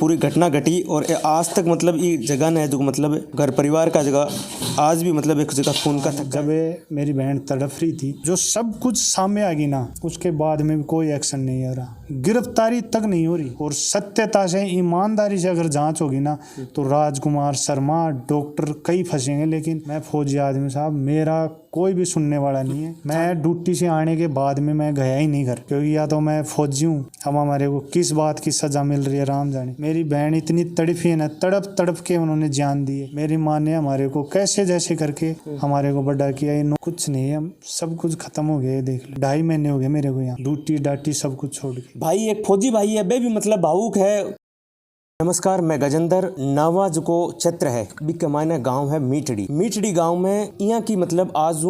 पूरी घटना घटी और आज तक मतलब ये जगह न है जो मतलब घर परिवार का जगह आज भी मतलब एक जगह खून का जब मेरी बहन तड़प रही थी, जो सब कुछ सामने आ गई ना, उसके बाद में भी कोई एक्शन नहीं हो रहा, गिरफ्तारी तक नहीं हो रही। और सत्यता से ईमानदारी से अगर जांच होगी ना तो राजकुमार शर्मा डॉक्टर कई फंसेंगे, लेकिन मैं फौजी आदमी साहब, मेरा कोई भी सुनने वाला नहीं है। मैं ड्यूटी से आने के बाद में मैं गया ही नहीं घर, क्योंकि या तो मैं फौजी हूँ, अब हमारे को किस बात की सजा मिल रही है राम जाने। मेरी बहन इतनी तड़फी है ना, तड़प तड़प के उन्होंने जान दी है। मेरी माँ ने हमारे को कैसे जैसे करके हमारे को बड़ा किया, कुछ नहीं है, सब कुछ खत्म हो गया। देख लो 2.5 महीने हो गए मेरे को यहाँ, ड्यूटी डाटी सब कुछ छोड़ के। भाई एक फौजी भाई है, बे भी मतलब भावुक है। नमस्कार, मैं गजेंद्र। नावा जो क्षेत्र है बिक मायने गांव है मीठड़ी गांव में यहाँ की मतलब आज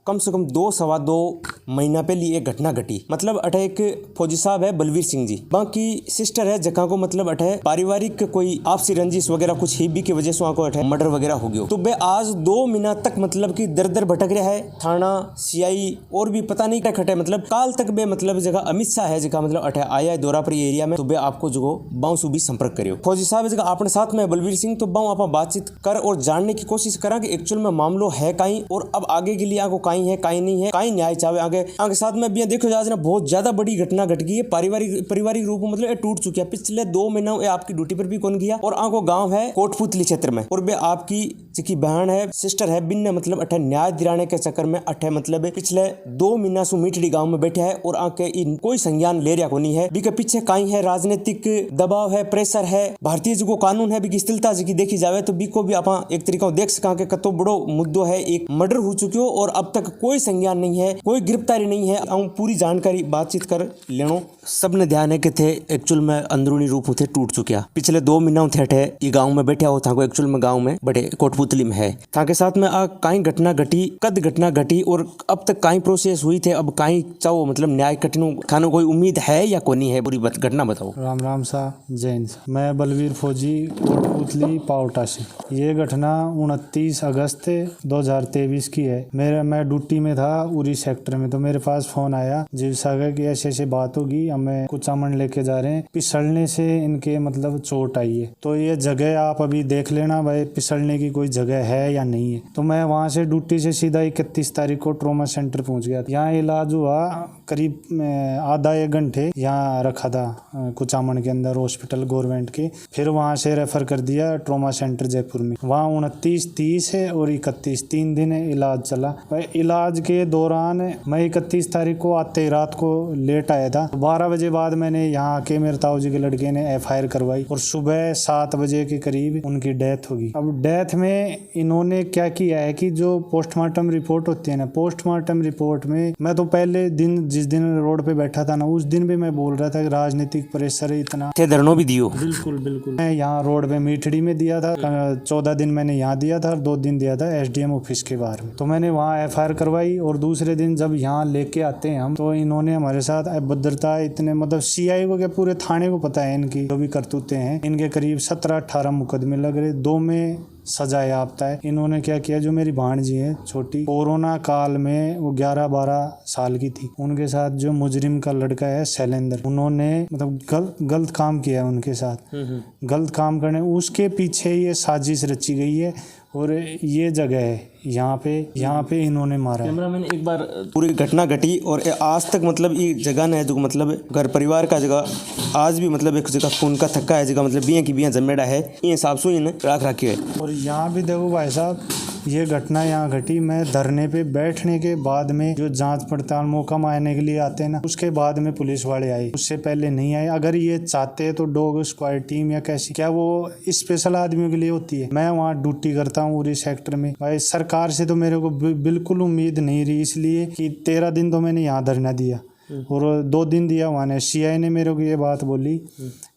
कम से कम 2-2.25 महीना पहले एक घटना घटी। मतलब अठे एक फौजी साहब है बलवीर सिंह जी, बाकी सिस्टर है जका को मतलब अठे पारिवारिक कोई आपसी रंजिश वगैरह कुछ ही भी की वजह से को अठे मर्डर वगैरह हो गयो। तो बे आज 2 महीना तक मतलब की दर दर भटक रहा है, थाना सीआई और भी पता नहीं क्या खटे। मतलब काल तक बे मतलब जगह अमित शाह है जगह मतलब अठे आया है दौरापुरी एरिया में, तो बे आपको जो बाउंस भी संपर्क करियो। फौजी साहब जगह अपने साथ में बलवीर सिंह, तो बाउ आप बातचीत कर और जानने की कोशिश करा कि एक्चुअल में मामलो है कहीं और अब आगे के लिए आपको कहीं है कहीं नहीं है, कहीं न्याय चाहे आगे आगे साथ में भी देखो आज ना बहुत ज्यादा बड़ी घटना घट गई है। पारिवारिक रूप में मतलब टूट चुकी है। पिछले 2 महीना आपकी ड्यूटी पर भी कौन गया और आंको गांव है कोटपुतली क्षेत्र में, और बे आपकी जिकी बहन है सिस्टर है बिन मतलब अठे न्याय दिलाने के चक्कर में अठे मतलब पिछले 2 महीना से मीठड़ी गांव में बैठे है और आके कोई संज्ञान ले रहा को नहीं है। बी के पीछे कहीं है राजनीतिक दबाव है, प्रेशर है, भारतीय जो कानून है बी स्थिरता जी देखी जावे तो बी को भी आप एक तरीका देख सका के कतो बड़ो मुद्दो है, एक मर्डर हो चुक्यो और अब तक कोई संज्ञान नहीं है, कोई गिरफ्तारी नहीं है। पूरी जानकारी बातचीत कर लेनो। सबने ध्यान है कि थे एक्चुअल में अंदरूनी रूप थे टूट चुकिया। पिछले 2 महीना थे अठे ये गांव में बैठा हो था को एक्चुअल में गांव में बड़े कोटपुतली में है था के साथ में कहीं घटना घटी, कद घटना घटी और अब तक कहीं प्रोसेस हुई थे, अब कहीं चाहो मतलब न्याय कटनो खानो कोई उम्मीद है या कोई नहीं है, पूरी घटना बताओ। राम राम सा जैन सा, मैं बलवीर फौजी कोटपुतली पावटा से। ये घटना 29 अगस्त 2023 की है। मैं ड्यूटी में था उरी सेक्टर में, तो मेरे पास फोन आया जीव सागर की ऐसे ऐसे बात होगी, हमें कुछ सामान लेके जा रहे हैं, फिसलने से इनके मतलब चोट आई है, तो ये जगह आप अभी देख लेना भाई फिसलने की कोई जगह है या नहीं है। तो मैं वहां से ड्यूटी से सीधा 31 तारीख को ट्रॉमा सेंटर पहुंच गया। यहाँ इलाज हुआ करीब आधा 1 घंटे यहाँ रखा था कुचामन के अंदर हॉस्पिटल गवर्नमेंट के, फिर वहां से रेफर कर दिया ट्रॉमा सेंटर जयपुर में। वहाँ 29, 30 है और 31 3 दिन इलाज चला। इलाज के दौरान मैं 31 तारीख को आते ही रात को लेट आया था, 12 बजे बाद मैंने यहाँ आके मेरे ताऊ जी के लड़के ने FIR करवाई और सुबह 7 बजे के करीब उनकी डेथ होगी। अब डेथ में इन्होंने क्या किया है कि जो पोस्टमार्टम रिपोर्ट होती है ना, पोस्टमार्टम रिपोर्ट में मैं तो पहले दिन जिस दिन रोड पे बैठा था ना, उस दिन भी मैं बोल रहा था कि राजनीतिक प्रेशर इतना धरनो भी दियो। बिल्कुल मैं यहाँ रोड पे मीठड़ी में दिया था, 14 दिन मैंने यहाँ दिया था और 2 दिन दिया था SDM ऑफिस के बाहर में। तो मैंने वहाँ FIR करवाई और दूसरे दिन जब यहाँ लेके आते हैं हम, तो इन्होंने हमारे साथ अभद्रता इतने मतलब CI को क्या पूरे थाने को पता है इनकी जो भी करतूते हैं। इनके करीब 17-18 मुकदमे लग रहे, 2 में सजा याफ्ता है। इन्होंने क्या किया, जो मेरी भांजी है छोटी, कोरोना काल में वो 11-12 साल की थी, उनके साथ जो मुजरिम का लड़का है शैलेंद्र, उन्होंने मतलब गलत काम किया उनके साथ। गलत काम करने उसके पीछे ये साजिश रची गई है और ये जगह है यहाँ पे इन्होंने मारा। कैमरामैन एक बार पूरी घटना घटी और आज तक मतलब ये जगह न है जो मतलब घर परिवार का जगह आज भी मतलब एक जगह खून का थक्का है जगह मतलब बिया की बिया जमेड़ा है, ये हिसाब से इन्हें राख रखी है। और यहाँ भी देखो भाई साहब, ये घटना यहाँ घटी, मैं धरने पे बैठने के बाद में जो जांच पड़ताल मौका मारने के लिए आते हैं ना, उसके बाद में पुलिस वाले आए, उससे पहले नहीं आए। अगर ये चाहते तो डॉग स्क्वाड टीम या कैसी क्या वो स्पेशल आदमियों के लिए होती है। मैं वहाँ ड्यूटी करता हूँ उरी सेक्टर में। भाई सरकार से तो मेरे को बिल्कुल उम्मीद नहीं रही, इसलिए कि 13 दिन तो मैंने यहाँ धरना दिया और 2 दिन दिया वहाँ ने। CI ने मेरे को ये बात बोली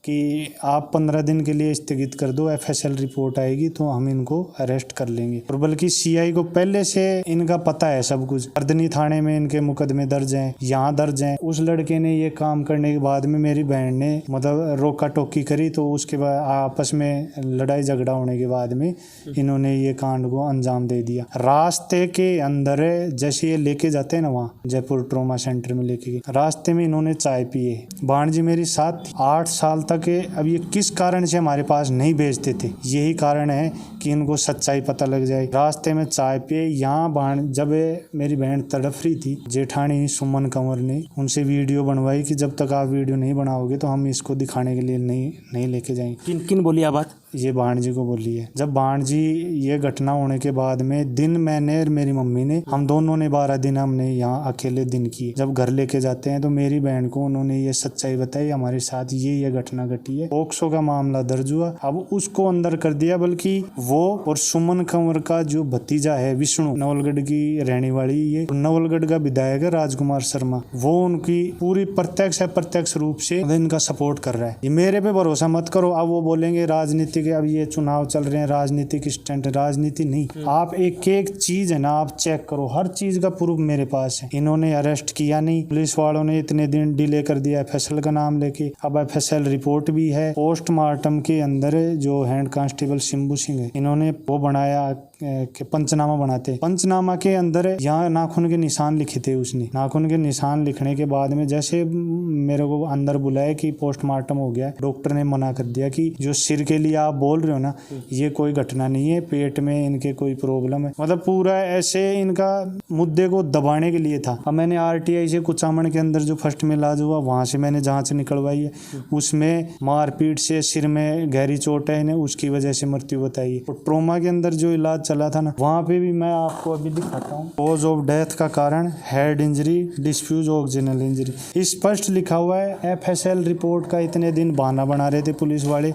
कि आप 15 दिन के लिए स्थगित कर दो, FSL रिपोर्ट आएगी तो हम इनको अरेस्ट कर लेंगे। और बल्कि CI को पहले से इनका पता है सब कुछ, अर्दनी थाने में इनके मुकदमे दर्ज हैं, यहाँ दर्ज हैं। उस लड़के ने ये काम करने के बाद में मेरी बहन ने मतलब रोका टोकी करी, तो उसके बाद आपस में लड़ाई झगड़ा होने के बाद में इन्होंने ये कांड को अंजाम दे दिया। रास्ते के अंदर जैसे ये लेके जाते हैं ना वहाँ जयपुर ट्रॉमा सेंटर में लेके गए, रास्ते में इन्होंने चाय पिए। भांजी मेरी साथ 8 साल तक अब ये किस कारण से हमारे पास नहीं भेजते थे, यही कारण है कि इनको सच्चाई पता लग जाए। रास्ते में चाय पे यहाँ जब मेरी बहन तड़प रही थी, जेठानी सुमन कंवर ने उनसे वीडियो बनवाई कि जब तक आप वीडियो नहीं बनाओगे तो हम इसको दिखाने के लिए नहीं लेके जाएंगे। किन किन बोली आप बात? ये भाणजी को बोली है। जब भाणजी ये घटना होने के बाद में दिन मैंने और मेरी मम्मी ने, हम दोनों ने 12 दिन हमने यहाँ अकेले दिन किए। जब घर लेके जाते हैं तो मेरी बहन को उन्होंने ये सच्चाई बताई, हमारे साथ ये घटना घटी है। पोक्सो का मामला दर्ज हुआ, अब उसको अंदर कर दिया। बल्कि वो और सुमन कंवर का जो भतीजा है विष्णु, नवलगढ़ की रहने वाली, ये नवलगढ़ का विधायक है राजकुमार शर्मा, वो उनकी पूरी प्रत्यक्ष अप्रत्यक्ष रूप से इनका सपोर्ट कर रहा है। ये मेरे पे भरोसा मत करो। अब वो बोलेंगे राजनीति के, अब ये चुनाव चल रहे हैं, राजनीतिक स्टंट। राजनीति नहीं, आप एक एक चीज है ना, आप चेक करो, हर चीज का प्रूफ मेरे पास है। इन्होंने अरेस्ट किया नहीं, पुलिस वालों ने इतने दिन डिले कर दिया एफएसएल का नाम लेके। अब एफएसएल रिपोर्ट भी है। पोस्टमार्टम के अंदर जो हेड कांस्टेबल सिंबू सिंह है, इन्होंने वो बनाया कि पंचनामा बनाते। पंचनामा के अंदर यहाँ नाखून के निशान लिखे थे उसने। नाखून के निशान लिखने के बाद में जैसे मेरे को अंदर बुलाया कि पोस्टमार्टम हो गया, डॉक्टर ने मना कर दिया कि जो सिर के लिए आप बोल रहे हो ना, ये कोई घटना नहीं है, पेट में इनके कोई प्रॉब्लम है। मतलब पूरा ऐसे इनका मुद्दे को दबाने के लिए था। अब मैंने आरटीआई से कुचामन के अंदर जो फर्स्ट में इलाज हुआ, वहां से मैंने जांच निकलवाई है, उसमें मारपीट से सिर में गहरी चोट है इन्हें, उसकी वजह से मृत्यु बताई है। और ट्रोमा के अंदर जो इलाज चला था ना, वहां पे भी मैं आपको अभी दिखाता हूँ। कॉज ऑफ डेथ का कारण हेड इंजरी, डिस्फ्यूज ऑक्सीजनल इंजरी, स्पष्ट लिखा हुआ है। एफएसएल रिपोर्ट का इतने दिन बहाना बना रहे थे पुलिस वाले,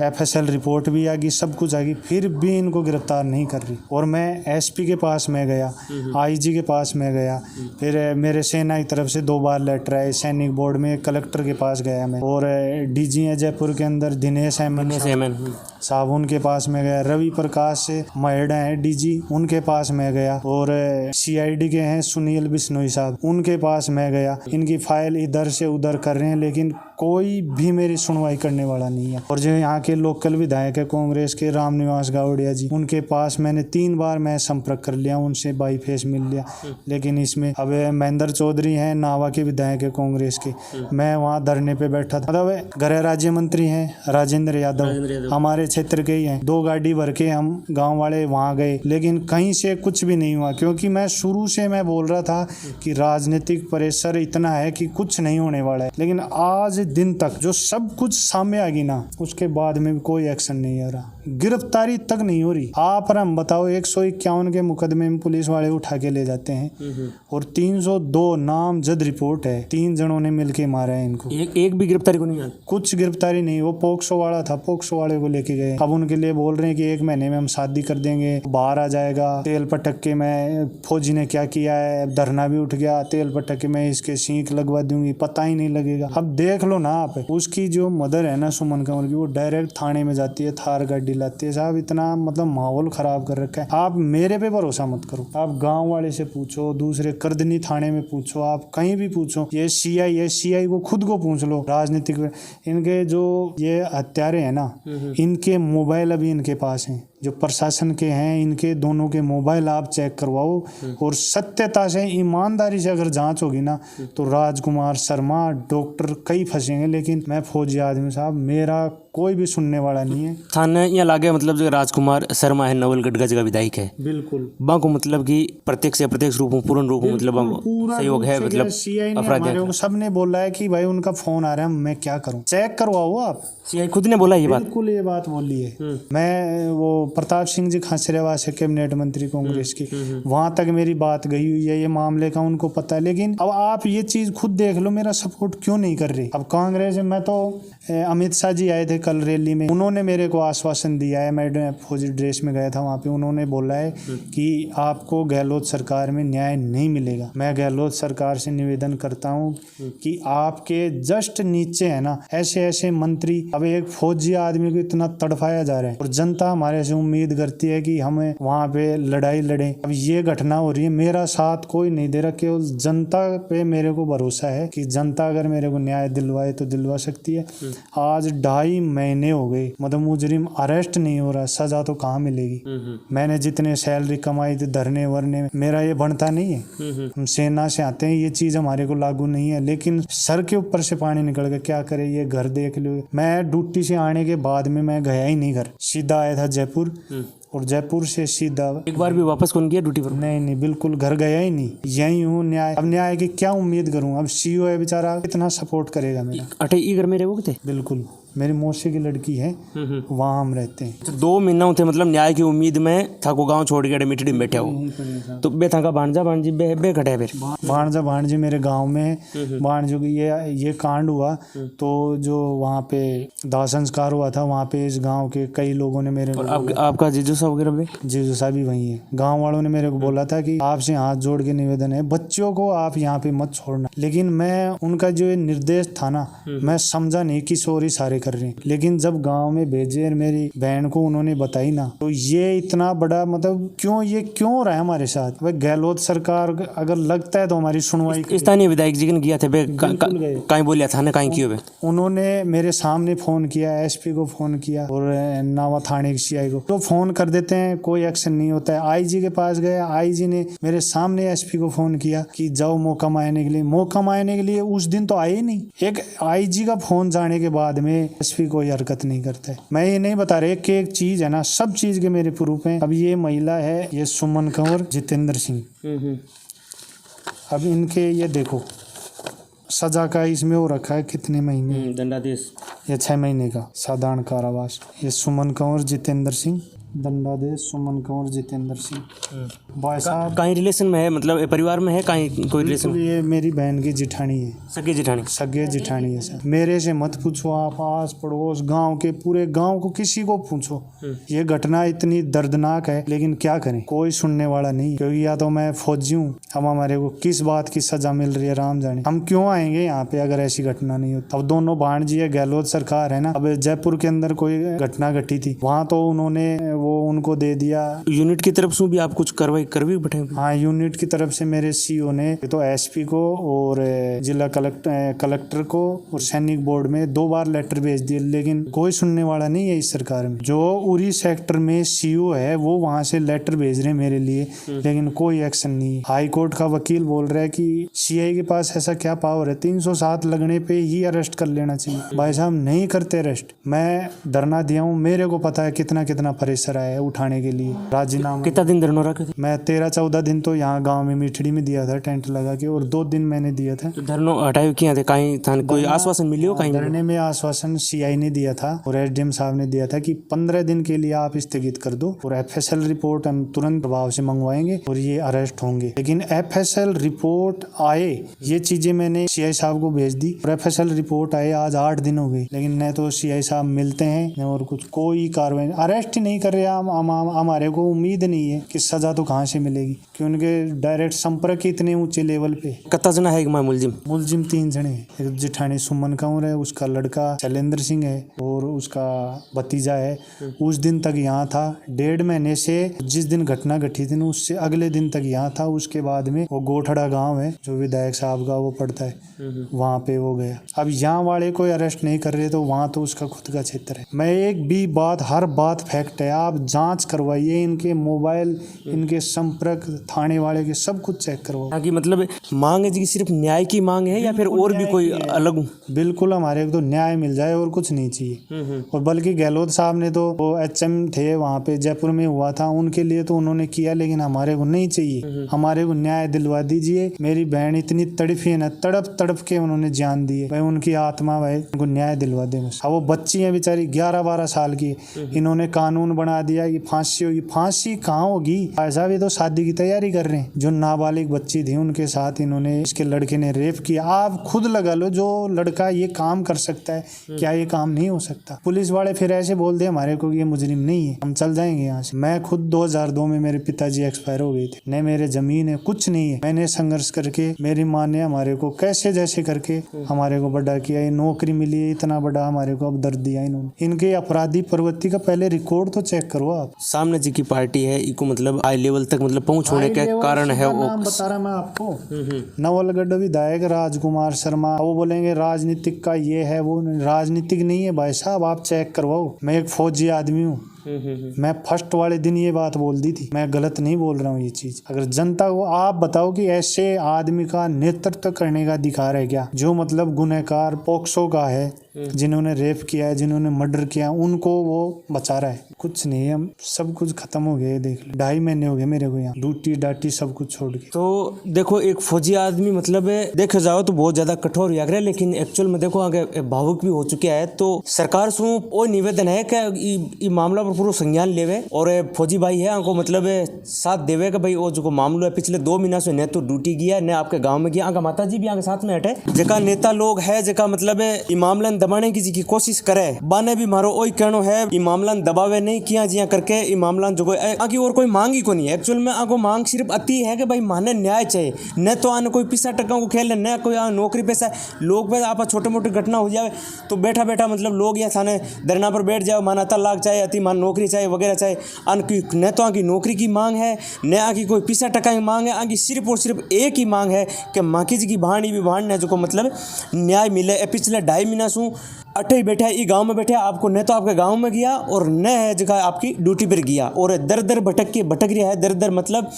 एफएसएल रिपोर्ट भी आ गई, सब कुछ आ गई, फिर भी इनको गिरफ्तार नहीं कर रही। और मैं एसपी के पास में गया, आईजी के पास में गया, फिर मेरे सेना की तरफ से 2 बार लेटर आए, सैनिक बोर्ड में कलेक्टर के पास गया मैं, और डीजी है जयपुर के अंदर दिनेश अहमद साहब, उनके पास में गया। रवि प्रकाश से महेड़ा है डीजी, उनके पास में गया। और सीआईडी के हैं सुनील बिश्नोई साहब, उनके पास में गया। इनकी फाइल इधर से उधर कर रहे हैं, लेकिन कोई भी मेरी सुनवाई करने वाला नहीं है। और जो यहाँ के लोकल विधायक है कांग्रेस के रामनिवास गावड़िया जी, उनके पास मैंने 3 बार मैं संपर्क कर लिया, उनसे बाई फेस मिल लिया, लेकिन इसमें अब महेंद्र चौधरी हैं नावा के विधायक है कांग्रेस के, मैं वहाँ धरने पे बैठा था। मतलब गृह राज्य मंत्री हैं राजेंद्र यादव, हमारे क्षेत्र के ही हैं। 2 गाड़ी भर के हम गाँव वाले वहाँ गए, लेकिन कहीं से कुछ भी नहीं हुआ, क्योंकि मैं शुरू से मैं बोल रहा था कि राजनीतिक प्रेशर इतना है कि कुछ नहीं होने वाला है। लेकिन आज दिन तक जो सब कुछ सामने आ गई ना, उसके बाद में भी कोई एक्शन नहीं आ रहा, गिरफ्तारी तक नहीं हो रही। आप और हम बताओ, 151 के मुकदमे में पुलिस वाले उठा के ले जाते हैं और 302 नामजद रिपोर्ट है, 3 जनों ने मिलके मारा है इनको। एक भी गिरफ्तारी को नहीं, कुछ गिरफ्तारी नहीं। वो पोक्सो वाला था, पोक्सो वाले को लेके गए। अब उनके लिए बोल रहे हैं कि 1 महीने में हम शादी कर देंगे, बाहर आ जाएगा। तेल पटक्के में फौजी ने क्या किया है, धरना भी उठ गया, तेल पटक्के में इसके सींख लगवा दूंगी, पता ही नहीं लगेगा। अब देख लो ना आप, उसकी जो मदर है ना सुमन कंवर की, वो डायरेक्ट थाने में जाती है, थार गाड़ी लाती है। साहब इतना मतलब माहौल खराब कर रखा है। आप मेरे पे भरोसा मत करो, आप गांव वाले से पूछो, दूसरे करदनी थाने में पूछो, आप कहीं भी पूछो, ये सीआई है, सीआई को खुद को पूछ लो। राजनीतिक इनके जो ये हत्यारे हैं ना, इनके मोबाइल अभी इनके पास हैं, जो प्रशासन के हैं, इनके दोनों के मोबाइल आप चेक करवाओ, और सत्यता से ईमानदारी से अगर जांच होगी ना, तो राजकुमार शर्मा डॉक्टर कई फंसेंगे। लेकिन मैं फौजी आदमी साहब, मेरा कोई भी सुनने वाला नहीं है। थाने यहाँ लागे मतलब जो राजकुमार शर्मा है नवलगढ़ का जगह विधायक है, बिल्कुल बाको मतलब कि प्रत्यक्ष अप्रत्यक्ष रूप में, पूर्ण रूप में मतलब सहयोग है। मतलब अपराधियों सबने बोला है कि भाई उनका फोन आ रहा है, मैं क्या करूं, चेक करवाओ आप। सीआई खुद ने बोला ये बात, बिल्कुल ये बात बोली है। मैं वो प्रताप सिंह जी खाचरियावास है कैबिनेट मंत्री कांग्रेस की, वहां तक मेरी बात गई हुई है, ये मामले का उनको पता है। लेकिन अब आप ये चीज खुद देख लो, मेरा सपोर्ट क्यों नहीं कर रही। अब कांग्रेस में तो अमित शाह जी आए थे कल रैली में, उन्होंने मेरे को आश्वासन दिया है, मैं फौजी ड्रेस में गया था वहाँ पे, उन्होंने बोला है कि आपको गहलोत सरकार में न्याय नहीं मिलेगा। मैं गहलोत सरकार से निवेदन करता हूँ कि आपके जस्ट नीचे है ना ऐसे ऐसे मंत्री, अब एक फौजी आदमी को इतना तड़फाया जा रहा है, और जनता हमारे से उम्मीद करती है कि हमें वहाँ पे लड़ाई लड़े। अब ये घटना हो रही है, मेरा साथ कोई नहीं दे रहा, केवल जनता पे मेरे को भरोसा है कि जनता अगर मेरे को न्याय दिलवाए तो दिलवा सकती है। आज 2.5 महीने हो गए, मतलब मुजरिम अरेस्ट नहीं हो रहा, सजा तो कहाँ मिलेगी। मैंने जितने सैलरी कमाई थी धरने वरने, मेरा ये बनता नहीं है। हम सेना से आते हैं, ये चीज हमारे को लागू नहीं है, लेकिन सर के ऊपर से पानी निकल गया। क्या करे, ये घर देख लो। मैं ड्यूटी से आने के बाद में मैं गया ही नहीं घर, सीधा आया था जयपुर, और जयपुर से सीधा एक बार भी वापस कौन किया ड्यूटी पर? नहीं, बिल्कुल घर गया ही नहीं, यही हूँ। न्याय, अब न्याय की क्या उम्मीद करूँ। अब सीओ है बेचारा, कितना सपोर्ट करेगा मेरा। अठे ई घर में रहोगे थे? बिल्कुल, मेरी मौसी की लड़की है, वहाँ हम रहते हैं। तो 2 महीना थे मतलब न्याय की उम्मीद में था को गांव छोड़ के मिटड़ी में बैठे हो, तो बे था का भांजा भांजी बे खटे फिर भांजा भांजी मेरे गांव में भांजो की ये कांड हुआ, तो जो वहाँ पे दाह संस्कार हुआ था, वहाँ पे इस गांव के कई लोगों ने मेरे को, आपका जीजू साहब वगैरह भी? जीजू साहब भी वही है। गांव वालों ने मेरे को बोला था कि आपसे हाथ जोड़ के निवेदन है, बच्चों को आप यहाँ पे मत छोड़ना, लेकिन मैं उनका जो निर्देश था ना, मैं समझा नहीं कि सॉरी सारे कर रहे हैं। लेकिन जब गांव में भेजे, मेरी बहन को उन्होंने बताई ना, तो ये इतना बड़ा मतलब क्यों हो रहा है हमारे साथ। भाई गहलोत सरकार अगर लगता है तो हमारी सुनवाई। स्थानीय विधायक जी ने किया थे कहीं बोलिया था ना, कहीं किए? उन्होंने मेरे सामने फोन किया, एसपी को फोन किया और नावा थाने के सीआई को, तो फोन कर देते हैं, कोई एक्शन नहीं होता है। आईजी के पास गया, आईजी ने मेरे सामने एसपी को फोन किया कि जाओ मौका मायने के लिए। मौका मायने के लिए उस दिन तो आए नहीं। एक आईजी का फोन जाने के बाद में एसपी कोई हरकत नहीं करता है। मैं ये नहीं बता रहा, एक चीज है ना, सब चीज के मेरे प्रूफ हैं। अब ये महिला है, ये सुमन कंवर, जितेंद्र सिंह, अब इनके ये देखो सजा का इसमें हो रखा है कितने महीने, दंडादेश, ये 6 महीने का साधारण कारावास। ये सुमन कंवर, जितेंद्र सिंह, दंडादेश सुमन कंवर, जितेंद्र सिंह। भाई साहब कहीं रिलेशन में है, मतलब परिवार में है कहीं कोई रिलेशन? ये मेरी बहन की जिठानी है, सगे जिठानी? सगे जिठानी है सर। मेरे से मत पूछो, आप आस पड़ोस गांव के पूरे गांव को किसी को पूछो, ये घटना इतनी दर्दनाक है, लेकिन क्या करें, कोई सुनने वाला नहीं। क्योंकि या तो मैं फौजी हूँ, अब हमारे को किस बात की सजा मिल रही है राम जाने। हम क्यों आएंगे यहाँ पे अगर ऐसी घटना नहीं होती। अब दोनों भांजी है, गहलोत सरकार है ना। अब जयपुर के अंदर कोई घटना घटी थी, वहाँ तो उन्होंने वो उनको दे दिया। यूनिट की तरफ से भी आप कुछ करवाई बैठे? हाँ, यूनिट की तरफ से मेरे सीओ ने तो एसपी को और जिला कलेक्टर को और सैनिक बोर्ड में 2 बार लेटर भेज दिए, लेकिन कोई सुनने वाला नहीं है इस सरकार में। जो उरी सेक्टर में सीओ है, वो वहाँ से लेटर भेज रहे हैं मेरे लिए, लेकिन कोई एक्शन नहीं। हाई कोर्ट का वकील बोल रहा है कि सीआई के पास ऐसा क्या पावर है, 307 लगने पे ही अरेस्ट कर लेना चाहिए। भाई साहब नहीं करते अरेस्ट। मैं धरना दिया हूँ, मेरे को पता है कितना प्रेशर आया है उठाने के लिए। राजीनामा कितना दिन धरना रखे थे? मैं 13-14 दिन तो यहाँ गांव में मिठड़ी में दिया था, टेंट लगा के, और 2 दिन मैंने दिया था। तो धरना हटाए किया थे कहीं था, कोई आश्वासन मिलियो कहीं? धरने में आश्वासन सीआई ने दिया था और एसडीएम साहब ने दिया था कि 15 दिन के लिए आप स्थगित कर दो, और एफएसएल रिपोर्ट हम तुरंत प्रभाव से मंगवाएंगे और ये अरेस्ट होंगे। लेकिन एफएसएल रिपोर्ट आए, ये चीजें मैंने सीआई साहब को भेज दी, और एफएसएल रिपोर्ट आए आज 8 दिन हो गए, लेकिन न तो सीआई साहब मिलते हैं और कुछ कोई कार्रवाई, अरेस्ट ही नहीं कर रहे। हमारे को उम्मीद नहीं है कि सजा तो कहाँ से मिलेगी, कि उनके डायरेक्ट संपर्क इतने ऊंचे लेवल पे। कितना जना है मुलजिम? 3 जने हैं। एक जिठानी सुमन कंवर है, उसका लड़का शैलेंद्र सिंह है, और उसका भतीजा है। उस दिन तक यहाँ था, 1.5 महीने से जिस दिन घटना घटी थी उससे अगले दिन तक यहाँ था। उसके बाद में वो गोठड़ा गांव है जो विधायक साहब का वो पड़ता है, वहाँ पे वो गया। अब यहाँ वाले कोई अरेस्ट नहीं कर रहे, तो वहाँ तो उसका खुद का क्षेत्र है। मैं एक भी बात, हर बात फैक्ट है, आप जांच करवाइए, इनके मोबाइल, इनके संपर्क, थाने वाले के सब कुछ चेक करवाओ। ताकि मतलब मांग है जी, सिर्फ न्याय की मांग है या फिर और भी कोई अलग? बिल्कुल, हमारे को तो न्याय मिल जाए और कुछ नहीं चाहिए। और बल्कि गहलोत साहब ने तो वो एचएम थे वहाँ पे जयपुर में हुआ था, उनके लिए तो उन्होंने किया, लेकिन हमारे को नहीं चाहिए। हमारे को न्याय दिलवा दीजिए। मेरी बहन इतनी तड़फी है ना, तड़प के उन्होंने जान दी है। भाई उनकी आत्मा, भाई उनको न्याय दिलवा दे बस। अब वो बच्ची है बेचारी 11-12 साल की, इन्होंने कानून बना दिया कि फांसी होगी। फांसी कहाँ होगी? ऐसा भी तो शादी की तैयारी कर रहे हैं। जो नाबालिग बच्ची थी उनके साथ इन्होंने, इसके लड़के ने रेप किया। आप खुद लगा लो, जो लड़का ये काम कर सकता है, क्या ये काम नहीं हो सकता? पुलिस वाले फिर ऐसे बोल दे हमारे को ये मुजरिम नहीं है, हम चल जाएंगे यहाँ से। मैं खुद 2002 में मेरे पिताजी एक्सपायर हो गए थे, न मेरे जमीन है, कुछ नहीं है। मैंने संघर्ष करके, मेरी माँ ने हमारे को कैसे जैसे करके हमारे को बड़ा किया, ये नौकरी मिली, इतना बड़ा हमारे को अब दर्द दिया इन्होंने। इनके अपराधी प्रवृत्ति का पहले रिकॉर्ड तो चेक चेक करो आप। सामने जी की पार्टी है इको मतलब हाई लेवल तक मतलब पहुंच होने का कारण है वो नाम बता रहा मैं आपको। नवलगढ़ विधायक राजकुमार शर्मा, वो बोलेंगे राजनीतिक का ये है वो, राजनीतिक नहीं है भाई साहब, आप चेक करवाओ। मैं एक फौजी आदमी हूँ, मैं फर्स्ट वाले दिन ये बात बोल दी थी, मैं गलत नहीं बोल रहा हूँ ये चीज। अगर जनता को आप बताओ कि ऐसे आदमी का नेतृत्व करने का अधिकार है क्या, जो मतलब गुनहगार पोक्सो का है, जिन्होंने रेप किया है, जिन्होंने मर्डर किया है, उनको वो बचा रहा है। कुछ नहीं है, सब कुछ खत्म हो गया। देख लो 2.5 महीने हो गए मेरे को यहाँ, ड्यूटी डाटी सब कुछ छोड़ के। तो देखो एक फौजी आदमी मतलब देखो जाओ तो बहुत ज्यादा कठोर याग रहा है, लेकिन एक्चुअल में देखो आगे भावुक भी हो चुका है। तो सरकार से वो निवेदन है कि मामला पर पूरा संज्ञान लेवे और फौजी भाई है उनको मतलब साथ देवे कि भाई वो जो मामलो है पिछले 2 महीना से न तो ड्यूटी गया न आपके गाँव में गया। आगे माता जी भी आगे साथ में हटे, जका नेता लोग है जका मतलब ये मामला दबाने की जी कोशिश करे, बाने भी मारो वही कहनो है ये मामला दबावे नहीं किया जिया करके ये मामला जो आगे और कोई मांग ही को नहीं है। एक्चुअल में आगो मांग सिर्फ अति है कि भाई माने न्याय चाहिए, न तो आने कोई पिसा टका को खेल न कोई नौकरी पैसा। लोग पे आप छोटे मोटे घटना हो जाए तो बैठा बैठा मतलब लोग यहाँ थाने धरना पर बैठ जाओ, माना तलाक चाहे अति मान नौकरी चाहे वगैरह चाहे। न तो आगे नौकरी की मांग है न आगे कोई पिसा टका की मांग है, आगे सिर्फ और सिर्फ एक ही मांग है कि माकी जी की भाणी भी भाण जो मतलब न्याय मिले। पिछले 2.5 महीना से अटे ही बैठा है गांव में बैठे, आपको न तो आपके गांव में गया और न है जगह आपकी ड्यूटी पर गया, और दर दर भटक रहा है। दर दर मतलब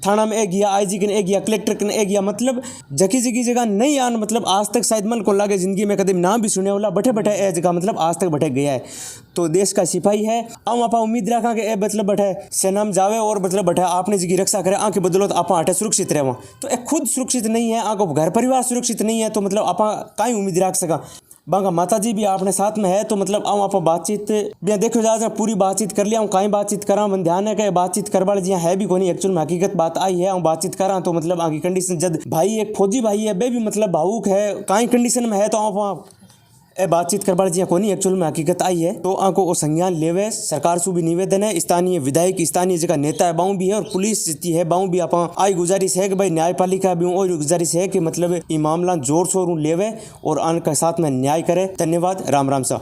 थाना में गया, आईजी के गया, कलेक्टर के गया, मतलब जकी जगी जगह नहीं आन मतलब आज तक शायद मन को लागे जिंदगी में कभी नाम भी सुने वाला बैठे बैठे ए जगह मतलब आज तक भटक गया है। तो देश का सिपाही है, हम आप उम्मीद रखा कि ए मतलब बैठे सेना में जावे और मतलब बैठे आपने जी की रक्षा करे, आंखें बदलो तो आप हटे सुरक्षित रहे। तो एक खुद सुरक्षित नहीं है, आंखों घर परिवार सुरक्षित नहीं है, तो मतलब आप कहीं उम्मीद रख सका। बांगा माता जी भी आपने साथ में है, तो मतलब हम आप बातचीत भी देखो जा पूरी बातचीत कर लिया हूँ, कहीं बातचीत करा मन ध्यान है कि बातचीत करवा जी है भी कोनी। एक्चुअल में हकीकत बात आई है, हम बातचीत करा तो मतलब आगे कंडीशन जब भाई एक फौजी भाई है बे भी मतलब भावुक है कहीं कंडीशन में है, तो आप बातचीत करवा जी कोनी। एक्चुअल में हकीकत आई है तो आंको वो संज्ञान लेवे। सरकार से भी निवेदन है, स्थानीय विधायक स्थानीय जगह नेता है बाऊ भी है और पुलिस जीती है बाऊ भी आप आई गुजारिश है कि भाई न्यायपालिका भी और गुजारिश है कि मतलब ये मामला जोर शोर लेवे और आन के साथ में न्याय करे। धन्यवाद, राम राम सा।